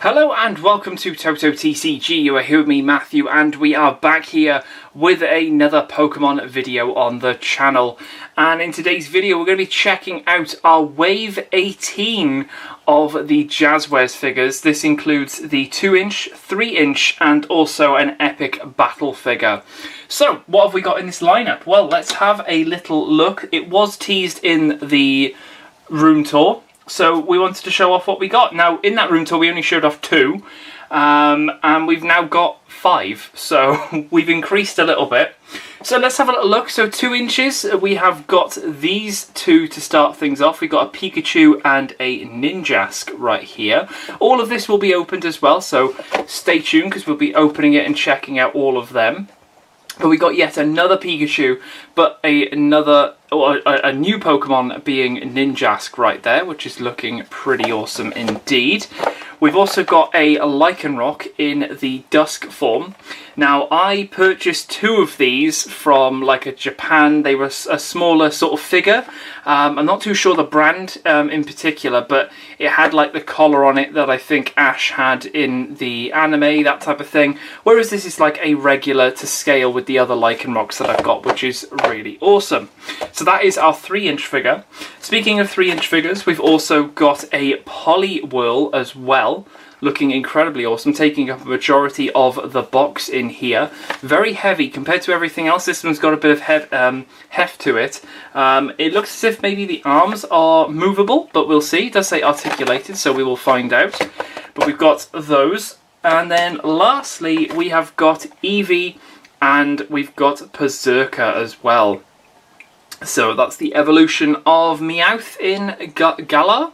Hello and welcome to Toto TCG. You are here with me, Matthew, and we are back here with another Pokemon video on the channel. And in today's video, we're going to be checking out our Wave 18 of the Jazwares figures. This includes the 2-inch, 3-inch, and also an epic battle figure. So, what have we got in this lineup? Well, let's have a little look. It was teased in the room tour, so we wanted to show off what we got. Now, in that room tour, we only showed off 2, and we've now got 5, so we've increased a little bit. So let's have a little look. So 2 inches, we have got these two to start things off. We've got a Pikachu and a Ninjask right here. All of this will be opened as well, so stay tuned because we'll be opening it and checking out all of them. But we got yet another Pikachu, but a new Pokemon being Ninjask right there, which is looking pretty awesome indeed. We've also got a Lycanroc in the Dusk form. Now, I purchased 2 of these from like a Japan. They were a smaller sort of figure. I'm not too sure the brand in particular, but it had like the collar on it that I think Ash had in the anime, that type of thing. Whereas this is like a regular to scale with the other Lycanrocs that I've got, which is really awesome. So that is our 3-inch figure. Speaking of 3-inch figures, we've also got a Poliwhirl as well, looking incredibly awesome, taking up a majority of the box in here. Very heavy compared to everything else. This one's got a bit of heft to it. It looks as if maybe the arms are movable, but we'll see. It does say articulated, so we will find out. But we've got those. And then lastly, we have got Eevee and we've got Perrserker as well. So that's the evolution of Meowth in Galar.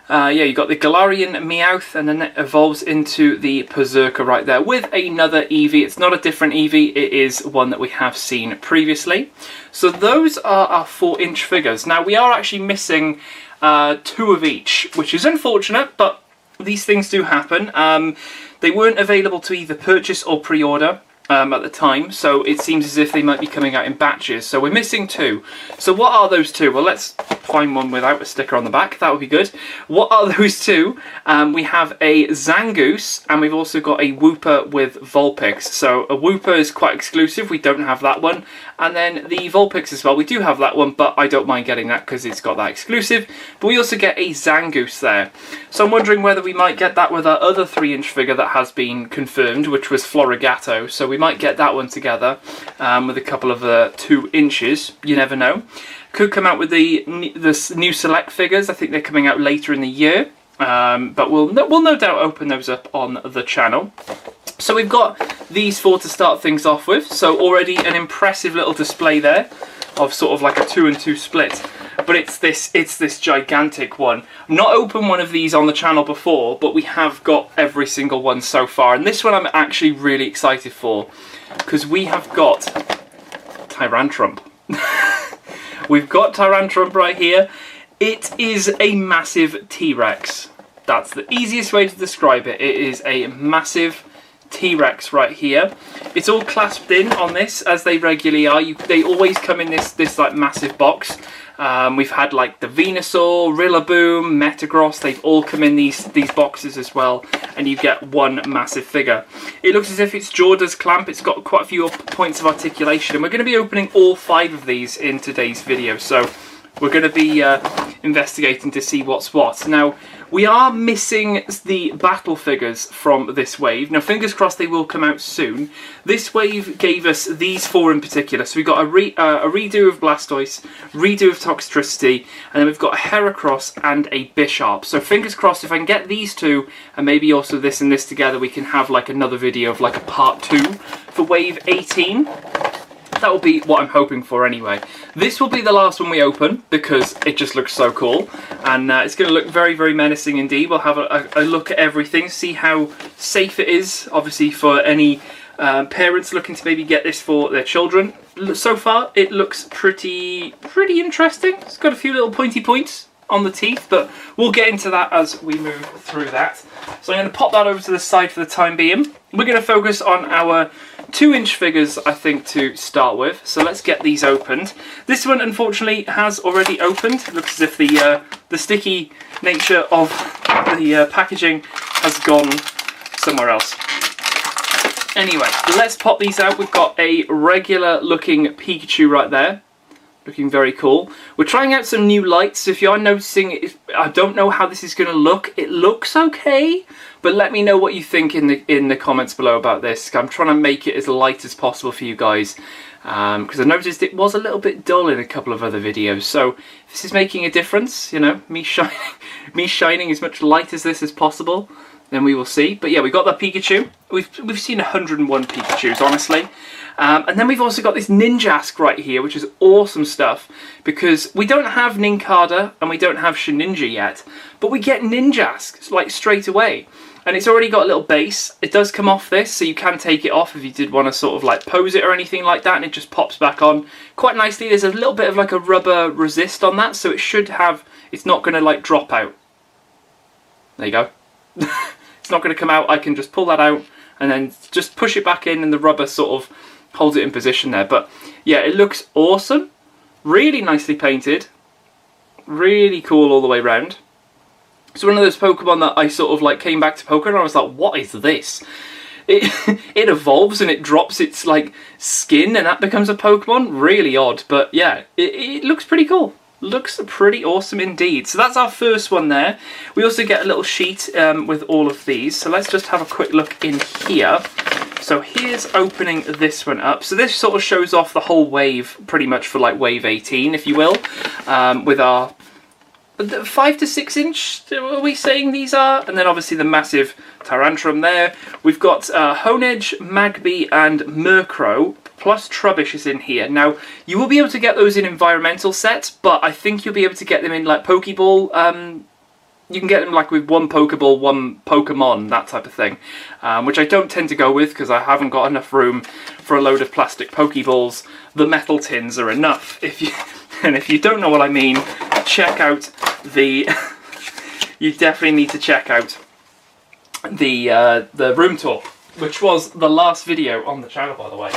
Yeah, you got the Galarian Meowth, and then it evolves into the Perrserker right there with another Eevee. It's not a different Eevee, it is one that we have seen previously. So those are our 4-inch figures. Now, we are actually missing 2 of each, which is unfortunate, but these things do happen. They weren't available to either purchase or pre-order at the time, so it seems as if they might be coming out in batches. So we're missing 2. So what are those 2? Well, let's find one without a sticker on the back. That would be good. What are those 2? We have a Zangoose, and we've also got a Wooper with Vulpix. So a Wooper is quite exclusive. We don't have that one. And then the Vulpix as well. We do have that one, but I don't mind getting that because it's got that exclusive. But we also get a Zangoose there. So I'm wondering whether we might get that with our other 3-inch figure that has been confirmed, which was Florigato. So we might get that one together with a couple of 2 inches. You never know. Could come out with the new select figures. I think they're coming out later in the year. But we'll no doubt open those up on the channel. So we've got these 4 to start things off with. So already an impressive little display there of sort of like a 2 and 2 split. But it's this gigantic one. I've not opened one of these on the channel before, but we have got every single one so far. And this one I'm actually really excited for, because we have got Tyrantrum. We've got Tyrantrum right here. It is a massive T-Rex. That's the easiest way to describe it. It is a massive T-Rex right here. It's all clasped in on this, as they regularly are. They always come in this like massive box. We've had like the Venusaur, Rillaboom, Metagross. They've all come in these boxes as well, and you get one massive figure. It looks as if its jaw does clamp. It's got quite a few points of articulation, and we're going to be opening all 5 of these in today's video. So we're going to be investigating to see what's what. Now, we are missing the battle figures from this wave. Now, fingers crossed they will come out soon. This wave gave us these 4 in particular. So we've got a redo of Blastoise, redo of Toxtricity, and then we've got a Heracross and a Bisharp. So fingers crossed if I can get these 2, and maybe also this and this together, we can have like another video of like a part 2 for wave 18. That will be what I'm hoping for anyway. This will be the last one we open because it just looks so cool, and it's going to look very, very menacing indeed. We'll have a look at everything, see how safe it is, obviously for any parents looking to maybe get this for their children. So far it looks pretty interesting. It's got a few little pointy points on the teeth, but we'll get into that as we move through that. So I'm going to pop that over to the side for the time being. We're going to focus on our 2-inch figures, I think, to start with. So let's get these opened. This one, unfortunately, has already opened. It looks as if the sticky nature of the packaging has gone somewhere else. Anyway, let's pop these out. We've got a regular looking Pikachu right there. Looking very cool. We're trying out some new lights. If you are noticing, I don't know how this is going to look. It looks okay, but let me know what you think in the comments below about this. I'm trying to make it as light as possible for you guys, because I noticed it was a little bit dull in a couple of other videos. So if this is making a difference, you know, me shining as much light as this as possible, then we will see. But yeah, we got that Pikachu. We've seen 101 Pikachus, honestly. And then we've also got this Ninjask right here, which is awesome stuff, because we don't have Nincada and we don't have Shedinja yet, but we get Ninjask like straight away. And it's already got a little base. It does come off this, so you can take it off if you did want to sort of like pose it or anything like that, and it just pops back on quite nicely. There's a little bit of like a rubber resist on that, so it should have, it's not going to like drop out. There you go. It's not going to come out. I can just pull that out and then just push it back in, and the rubber sort of holds it in position there. But yeah, it looks awesome. Really nicely painted. Really cool all the way around. It's one of those Pokemon that I sort of like came back to Pokemon and I was like, what is this? It evolves and it drops its like skin and that becomes a Pokemon. Really odd, but yeah, it looks pretty cool. Looks pretty awesome indeed. So that's our first one there. We also get a little sheet with all of these. So let's just have a quick look in here. So here's opening this one up. So this sort of shows off the whole wave, pretty much for like wave 18, if you will, with our 5 to 6 inch, are we saying these are? And then obviously the massive Tyrantrum there. We've got Honedge, Magby and Murkrow, plus Trubbish is in here. Now, you will be able to get those in environmental sets, but I think you'll be able to get them in like Pokeball. You can get them like with one Pokeball, one Pokemon, that type of thing, which I don't tend to go with because I haven't got enough room for a load of plastic Pokeballs. The metal tins are enough. And if you don't know what I mean, check out the... you definitely need to check out the room tour, which was the last video on the channel, by the way.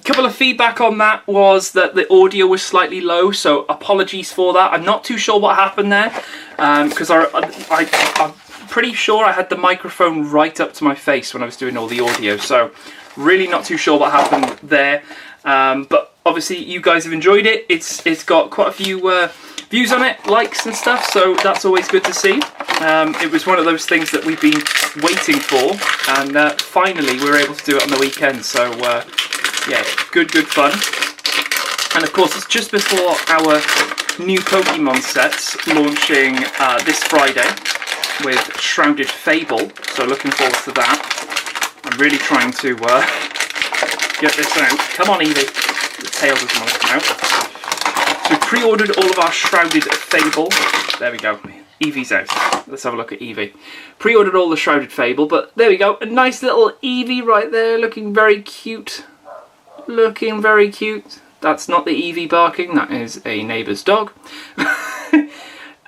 Couple of feedback on that was that the audio was slightly low, so apologies for that. I'm not too sure what happened there, because I'm pretty sure I had the microphone right up to my face when I was doing all the audio, so really not too sure what happened there. But obviously you guys have enjoyed it. It's got quite a few views on it, likes and stuff, so that's always good to see. It was one of those things that we've been waiting for, and finally we were able to do it on the weekend, so yeah, good fun. And of course it's just before our new Pokemon sets launching this Friday with Shrouded Fable, so looking forward to that. I'm really trying to get this out. Come on, Eevee. The tail doesn't want to come out. So we pre-ordered all of our Shrouded Fable. There we go. Eevee's out. Let's have a look at Eevee. Pre-ordered all the Shrouded Fable, but there we go. A nice little Eevee right there, looking very cute. Looking very cute. That's not the Eevee barking, that is a neighbour's dog.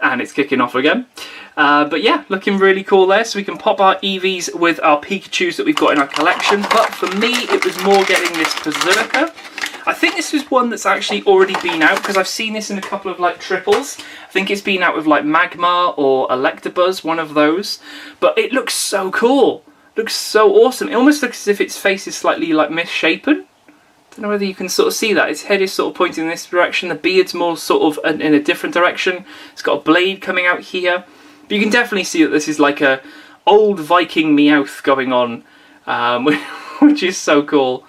And it's kicking off again. But yeah, looking really cool there. So we can pop our Eevees with our Pikachus that we've got in our collection. But for me, it was more getting this Perrserker. I think this is one that's actually already been out, because I've seen this in a couple of like triples. I think it's been out with like Magmar or Electabuzz, one of those. But it looks so cool. Looks so awesome. It almost looks as if its face is slightly like misshapen. Don't know whether you can sort of see that. Its head is sort of pointing in this direction. The beard's more sort of in a different direction. It's got a blade coming out here. But you can definitely see that this is like a old Viking Meowth going on, which is so cool.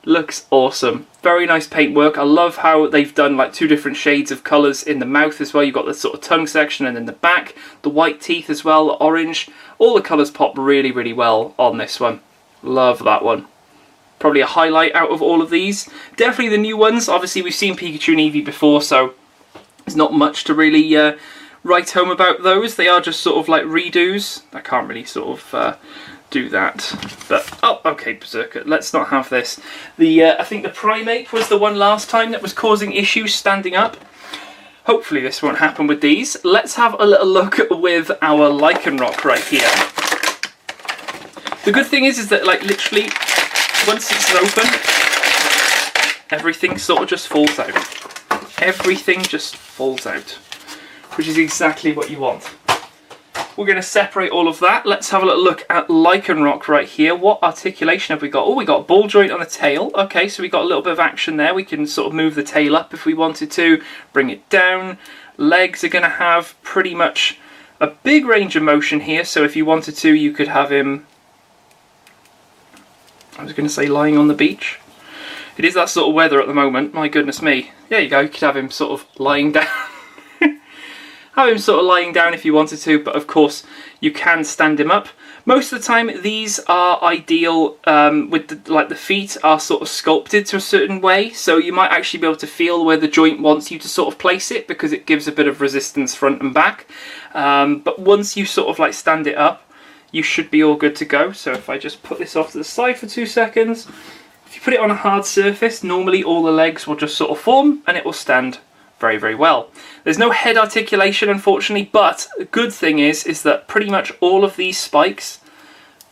Looks awesome. Very nice paintwork. I love how they've done like 2 different shades of colours in the mouth as well. You've got the sort of tongue section and then the back, the white teeth as well, the orange. All the colours pop really, really well on this one. Love that one. Probably a highlight out of all of these. Definitely the new ones. Obviously we've seen Pikachu and Eevee before, so there's not much to really write home about those. They are just sort of like redos. I can't really sort of do that. But, oh, okay, Perrserker, let's not have this. I think the Primate was the one last time that was causing issues standing up. Hopefully this won't happen with these. Let's have a little look with our Lycanroc right here. The good thing is that like literally once it's open, everything sort of just falls out. Everything just falls out, which is exactly what you want. we're going to separate all of that. Let's have a little look at Lycanroc right here. What articulation have we got? Oh, we got ball joint on the tail. Okay, so we got a little bit of action there. We can sort of move the tail up if we wanted to, bring it down. Legs are going to have pretty much a big range of motion here. So if you wanted to, you could have him, I was going to say lying on the beach. It is that sort of weather at the moment, my goodness me. There you go, you could have him sort of lying down. Have him sort of lying down if you wanted to, but of course you can stand him up. Most of the time these are ideal with the feet are sort of sculpted to a certain way, so you might actually be able to feel where the joint wants you to sort of place it because it gives a bit of resistance front and back. But once you sort of like stand it up, you should be all good to go. So if I just put this off to the side for 2 seconds, if you put it on a hard surface, normally all the legs will just sort of form and it will stand very, very well. There's no head articulation, unfortunately, but the good thing is that pretty much all of these spikes,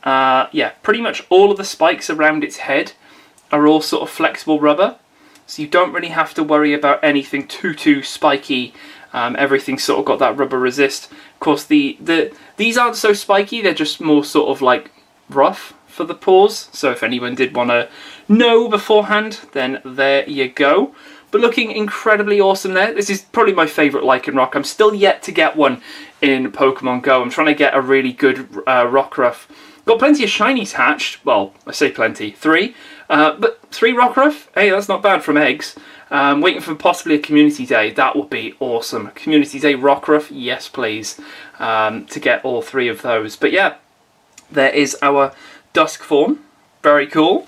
pretty much all of the spikes around its head are all sort of flexible rubber, so you don't really have to worry about anything too spiky. Everything's sort of got that rubber resist. Of course, these aren't so spiky, they're just more sort of like rough for the paws, so if anyone did want to know beforehand, then there you go. But looking incredibly awesome there. This is probably my favourite Lycanroc. I'm still yet to get one in Pokemon Go. I'm trying to get a really good Rockruff. Got plenty of shinies hatched. Well, I say plenty. 3. But 3 Rockruff? Hey, that's not bad from eggs. Waiting for possibly a community day. That would be awesome. Community day Rockruff? Yes, please. To get all 3 of those. But yeah, there is our Dusk form. Very cool.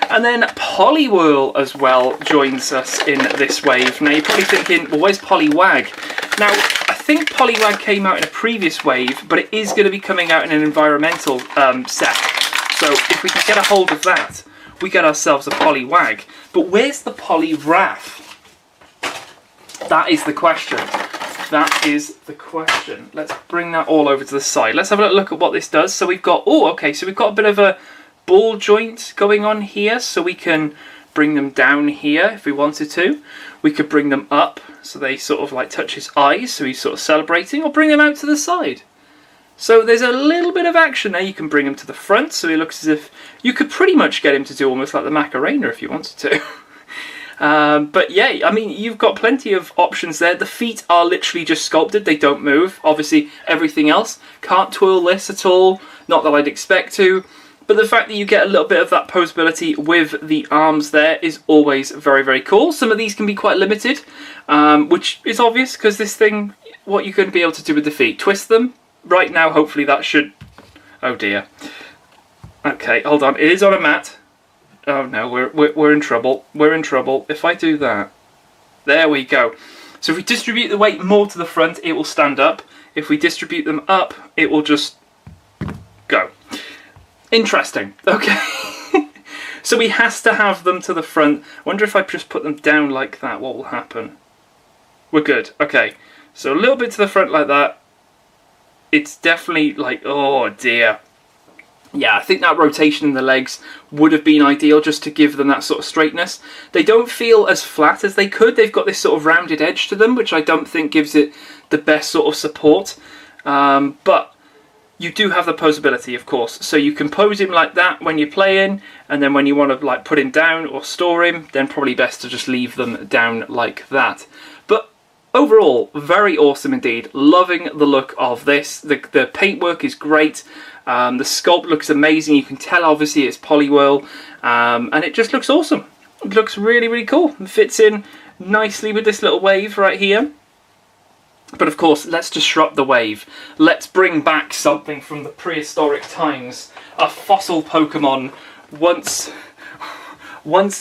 And then Poliwhirl as well joins us in this wave. Now you're probably thinking, well, where's Poliwag? Now, I think Poliwag came out in a previous wave, but it is going to be coming out in an environmental set. So if we can get a hold of that, we get ourselves a Poliwag. But where's the Poliwrath? That is the question. That is the question. Let's bring that all over to the side. Let's have a look at what this does. So we've got, oh, okay, so we've got a bit of a ball joint going on here, so we can bring them down here if we wanted to. We could bring them up so they sort of like touch his eyes, so he's sort of celebrating, or bring them out to the side. So there's a little bit of action there. You can bring him to the front, so he looks as if you could pretty much get him to do almost like the Macarena if you wanted to. But yeah, I mean, you've got plenty of options there. The feet are literally just sculpted, they don't move. Obviously everything else, can't twirl this at all, not that I'd expect to. But the fact that you get a little bit of that posability with the arms there is always very, very cool. Some of these can be quite limited, which is obvious because this thing, what you're going to be able to do with the feet. Twist them. Right now, hopefully that should... Oh dear. Okay, hold on. It is on a mat. Oh no, we're in trouble. We're in trouble. If I do that... There we go. So if we distribute the weight more to the front, it will stand up. If we distribute them up, it will just go. Interesting. Okay. So he has to have them to the front. I wonder if I just put them down like that, what will happen? We're good. Okay. So a little bit to the front like that. It's definitely like, oh dear. Yeah, I think that rotation in the legs would have been ideal just to give them that sort of straightness. They don't feel as flat as they could. They've got this sort of rounded edge to them, which I don't think gives it the best sort of support. But you do have the posability, of course, so you can pose him like that when you're playing, and then when you want to like put him down or store him, then probably best to just leave them down like that. But overall, very awesome indeed. Loving the look of this. The paintwork is great. The sculpt looks amazing. You can tell obviously it's Poliwhirl, and it just looks awesome. It looks really, really cool. It fits in nicely with this little wave right here. But of course, let's disrupt the wave. Let's bring back something from the prehistoric times. A fossil Pokemon once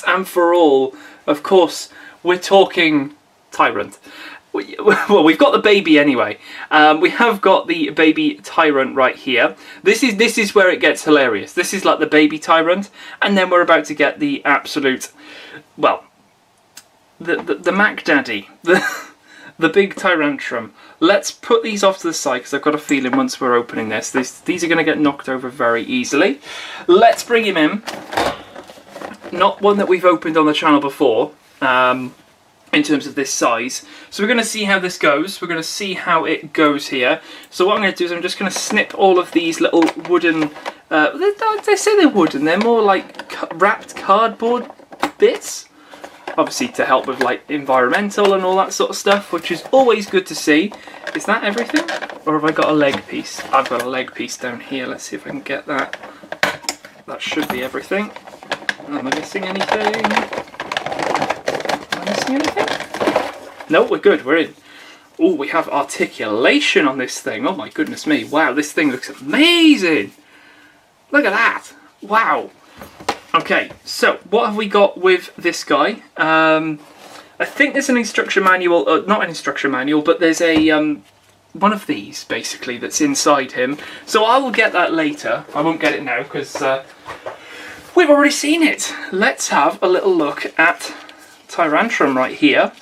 and for all. Of course, we're talking Tyrant. Well, we've got the baby anyway. We have got the baby Tyrant right here. This is where it gets hilarious. This is like the baby Tyrant, and then we're about to get the absolute, well, the Mac Daddy, the big Tyrantrum. Let's put these off to the side because I've got a feeling once we're opening this, these are going to get knocked over very easily. Let's bring him in. Not one that we've opened on the channel before. in terms of this size. So we're going to see how this goes. We're going to see how it goes here. So what I'm going to do is I'm just going to snip all of these little wooden, they say they're wooden, they're more like wrapped cardboard bits. Obviously to help with like environmental and all that sort of stuff, which is always good to see. Is that everything? Or have I got a leg piece? I've got a leg piece down here. Let's see if I can get that. That should be everything. Am I missing anything? Anything? No, we're good, we're in. Oh, we have articulation on this thing. Oh my goodness me. Wow, this thing looks amazing. Look at that. Wow. Okay, so what have we got with this guy? I think there's an instruction manual, not an instruction manual, but there's a one of these basically that's inside him. So I will get that later. I won't get it now because we've already seen it. Let's have a little look at Tyrantrum right here.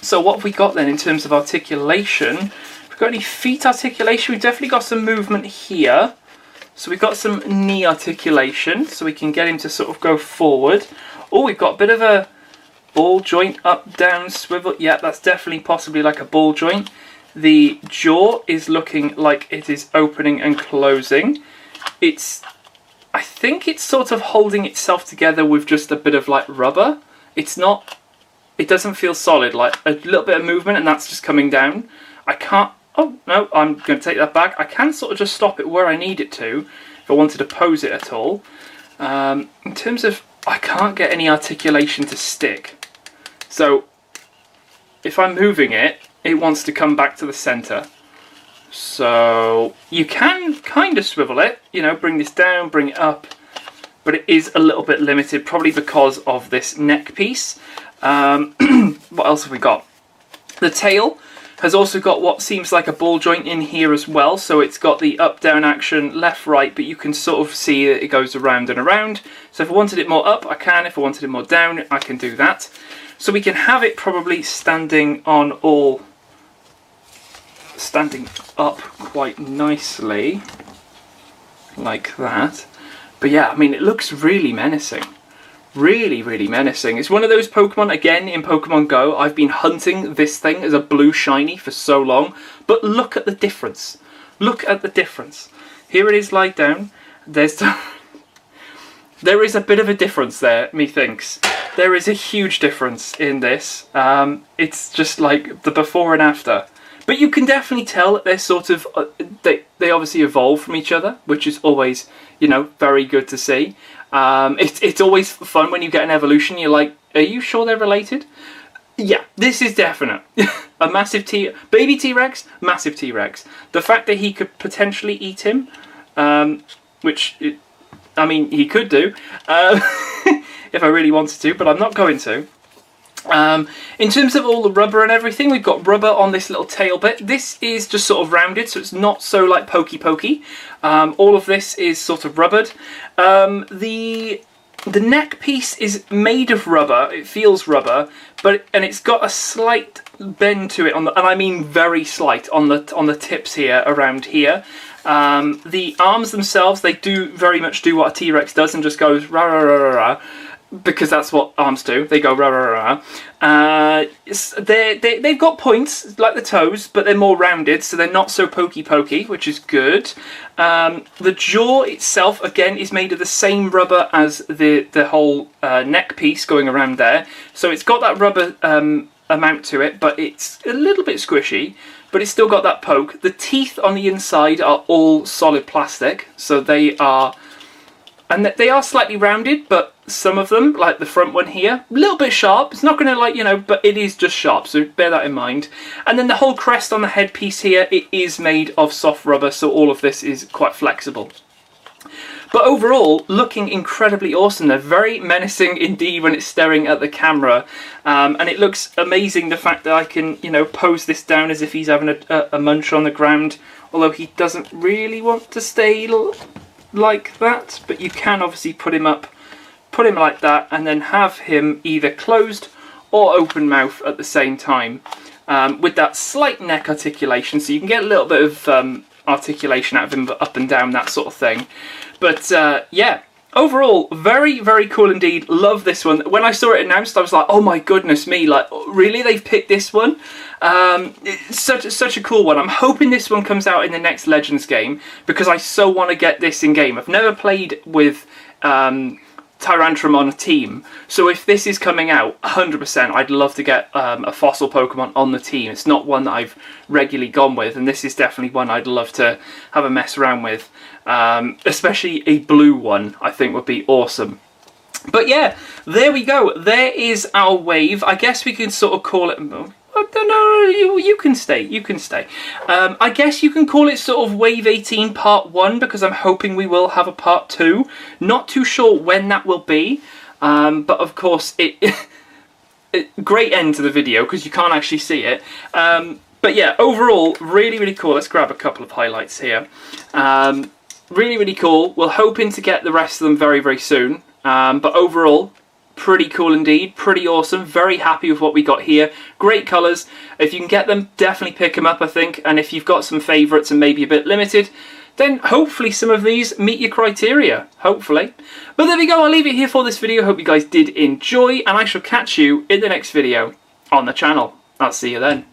So what have we got then in terms of articulation? Have we got any feet articulation? We've definitely got some movement here. So we've got some knee articulation, so we can get him to sort of go forward. Oh, we've got a bit of a ball joint, up, down, swivel. Yeah, that's definitely possibly like a ball joint. The jaw is looking like it is opening and closing. I think it's sort of holding itself together with just a bit of like rubber. It doesn't feel solid, like a little bit of movement and that's just coming down. I can't, oh no, I'm going to take that back. I can sort of just stop it where I need it to, if I wanted to pose it at all. In terms of, I can't get any articulation to stick. So, if I'm moving it, it wants to come back to the centre. So, you can kind of swivel it, you know, bring this down, bring it up, but it is a little bit limited, probably because of this neck piece. What else have we got? The tail has also got what seems like a ball joint in here as well, so it's got the up-down action, left-right, but you can sort of see that it goes around and around. So if I wanted it more up, I can. If I wanted it more down, I can do that. So we can have it probably standing on all, standing up quite nicely, like that. But yeah, I mean, it looks really menacing. Really, really menacing. It's one of those Pokemon, again, in Pokemon Go, I've been hunting this thing as a blue shiny for so long, but look at the difference. Look at the difference. Here it is laid down. There is a bit of a difference there, methinks. There is a huge difference in this. It's just like the before and after. But you can definitely tell that they're sort of, they obviously evolve from each other, which is always, you know, very good to see. It's always fun when you get an evolution. You're like, are you sure they're related? Yeah, this is definite. A massive baby T-Rex, massive T-Rex. The fact that he could potentially eat him, which, I mean, he could do, if I really wanted to, but I'm not going to. In terms of all the rubber and everything, we've got rubber on this little tail bit. This is just sort of rounded, so it's not so like pokey. All of this is sort of rubbered. The neck piece is made of rubber. It feels rubber, and it's got a slight bend to it and I mean very slight on the tips here, around here. The arms themselves, they do very much do what a T-Rex does and just goes rah rah rah rah rah. Because that's what arms do. They go rah rah rah. They've got points like the toes, but they're more rounded, so they're not so pokey, which is good. The jaw itself, again, is made of the same rubber as the whole neck piece going around there. So it's got that rubber amount to it, but it's a little bit squishy. But it's still got that poke. The teeth on the inside are all solid plastic, so they are. And they are slightly rounded, but some of them, like the front one here, a little bit sharp. It's not going to, like, you know, but it is just sharp, so bear that in mind. And then the whole crest on the headpiece here, it is made of soft rubber, so all of this is quite flexible. But overall, looking incredibly awesome. They're very menacing indeed when it's staring at the camera. And it looks amazing, the fact that I can, you know, pose this down as if he's having a munch on the ground. Although he doesn't really want to stay like that, but you can obviously put him like that and then have him either closed or open mouth at the same time, with that slight neck articulation, so you can get a little bit of articulation out of him, but up and down, that sort of thing. But yeah, overall, very, very cool indeed. Love this one. When I saw it announced, I was like, oh my goodness me, like, really? They've picked this one? It's such a cool one. I'm hoping this one comes out in the next Legends game, because I so want to get this in game. I've never played with Tyrantrum on a team, so if this is coming out 100%, I'd love to get a fossil Pokemon on the team. It's not one that I've regularly gone with, and this is definitely one I'd love to have a mess around with. Especially a blue one, I think would be awesome. But yeah, there we go. There is our wave. I guess we can sort of call it... No, you can stay. You can stay. I guess you can call it sort of Wave 18 Part 1, because I'm hoping we will have a Part 2. Not too sure when that will be. But of course, great end to the video, because you can't actually see it. But yeah, overall, really, really cool. Let's grab a couple of highlights here. Really, really cool. We're hoping to get the rest of them very, very soon. But overall, pretty cool indeed. Pretty awesome. Very happy with what we got here. Great colours. If you can get them, definitely pick them up, I think. And if you've got some favourites and maybe a bit limited, then hopefully some of these meet your criteria. Hopefully. But there we go. I'll leave it here for this video. Hope you guys did enjoy. And I shall catch you in the next video on the channel. I'll see you then.